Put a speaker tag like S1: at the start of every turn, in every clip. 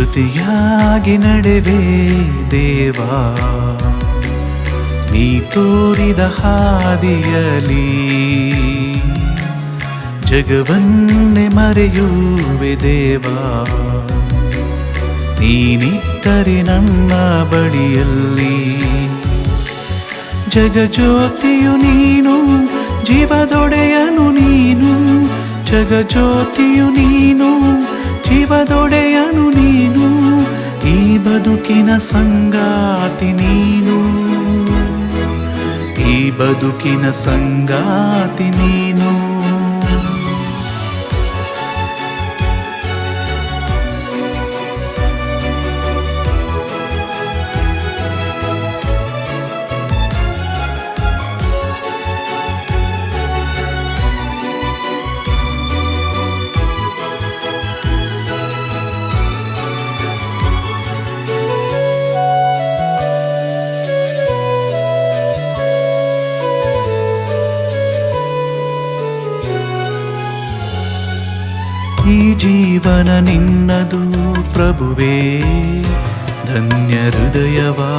S1: ಜೊತೆಯಾಗಿ ನಡೆವೆ ದೇವಾ, ನೀ ತೋರಿದ ಹಾದಿಯಲಿ ಜಗವನ್ನೇ ಮರೆಯುವೆ ದೇವಾ, ನೀನಿದ್ದರೆ ನನ್ನ ಬಳಿಯಲ್ಲಿ. ಜಗಜ್ಯೋತಿಯು ನೀನು, ಜೀವದೊಡೆಯನು ನೀನು, ಜಗಜ್ಯೋತಿಯು ನೀನು, ಜೀವದೊಡೆಯನು ನೀನು, ಈ ಬದುಕಿನ ಸಂಗಾತಿ ನೀನು, ಈ ಬದುಕಿನ ಸಂಗಾತಿ ನೀನು. ಈ ಜೀವನ ನಿನ್ನದು ಪ್ರಭುವೇ, ಧನ್ಯ ಹೃದಯವಾ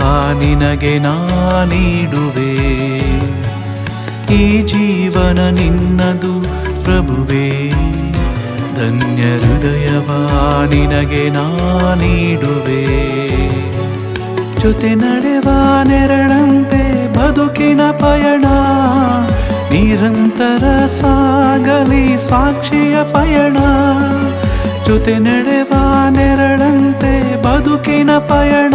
S1: ನಿನಗೆ ನಾನೀಡುವೆ. ಈ ಜೀವನ ನಿನ್ನದು ಪ್ರಭುವೇ, ಧನ್ಯ ಹೃದಯವಾ ನಿನಗೆ ನಾನೀಡುವೆ. ಜೊತೆ ನಡೆವ ನೆರಳಂತೆ ಬದುಕಿನ ಪಯಣ, ನಿರಂತರ ಸಾಗಲಿ ಸಾಕ್ಷಿಯ ಪಯಣ. ಜೊತೆ ನಡೆವ ನೆರಳಂತೆ ಬದುಕಿನ ಪಯಣ,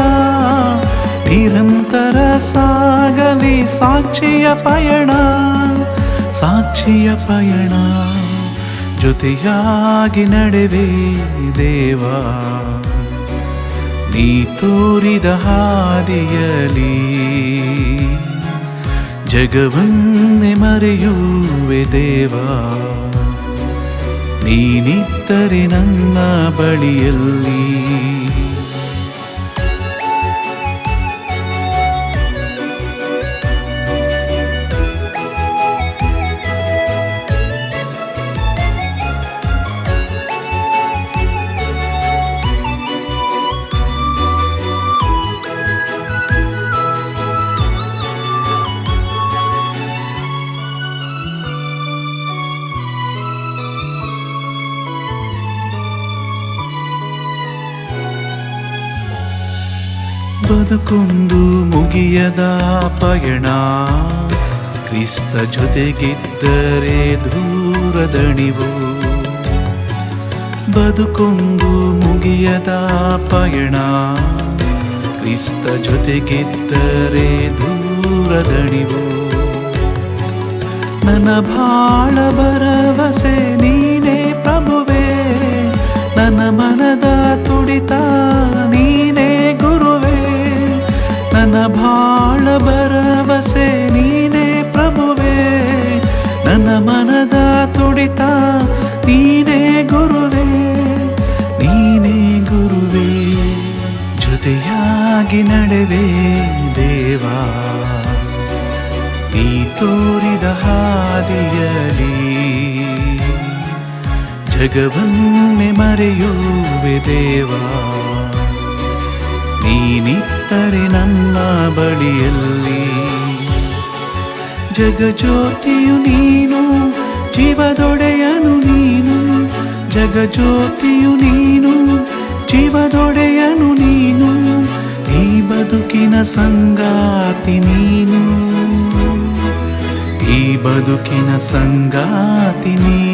S1: ನಿರಂತರ ಸಾಗಲಿ ಸಾಕ್ಷಿಯ ಪಯಣ, ಸಾಕ್ಷಿಯ ಪಯಣ. ಜೊತೆಯಾಗಿ ನಡೆವೆ ದೇವಾ, ನೀ ತೋರಿದ ಹಾದಿಯಲಿ ಜಗವನ್ನೇ ಮರೆಯುವೆ ದೇವಾ, ನೀನಿದ್ದರೆ ನನ್ನ ಬಳಿಯಲ್ಲಿ. ಬದುಕೊಂದು ಮುಗಿಯದ ಪಯಣ, ಕ್ರಿಸ್ತ ಜೊತೆಗಿದ್ದರೆ ದೂರದಣಿವು. ಬದುಕೊಂದು ಮುಗಿಯದ ಪಯಣ, ಕ್ರಿಸ್ತ ಜೊತೆಗಿದ್ದರೆ ದೂರದಣಿವು. ನನ್ನ ಬಾಳ ಭರವಸೆ ನೀನೇ ಪ್ರಭುವೇ, ನನ್ನ ಮನದ ತುಡಿತ ನೀನೇ ಗುರುವೇ. ನನ್ನ ಬಾಳ ಭರವಸೆ ನೀನೇ ಪ್ರಭುವೇ, ನನ್ನ ಮನದ ತುಡಿತ ನೀನೇ ಗುರುವೇ, ನೀನೇ ಗುರುವೇ. ಜೊತೆಯಾಗಿ ನಡೆವೆ ದೇವಾ, ನೀ ತೋರಿದ ಹಾದಿಯಲಿ ಜಗವನ್ನೇ ಮರೆಯುವೆ ದೇವಾ, ನೀನಿದ್ದರೆ ನನ್ನ ಬಳಿಯಲ್ಲಿ. ಜಗಜ್ಯೋತಿಯು ನೀನು, ಜೀವದೊಡೆಯನು ನೀನು, ಜಗಜ್ಯೋತಿಯು ನೀನು, ಜೀವದೊಡೆಯನು ನೀನು, ಈ ಬದುಕಿನ ಸಂಗಾತಿ ನೀನು, ಈ ಬದುಕಿನ ಸಂಗಾತಿ ನೀನು.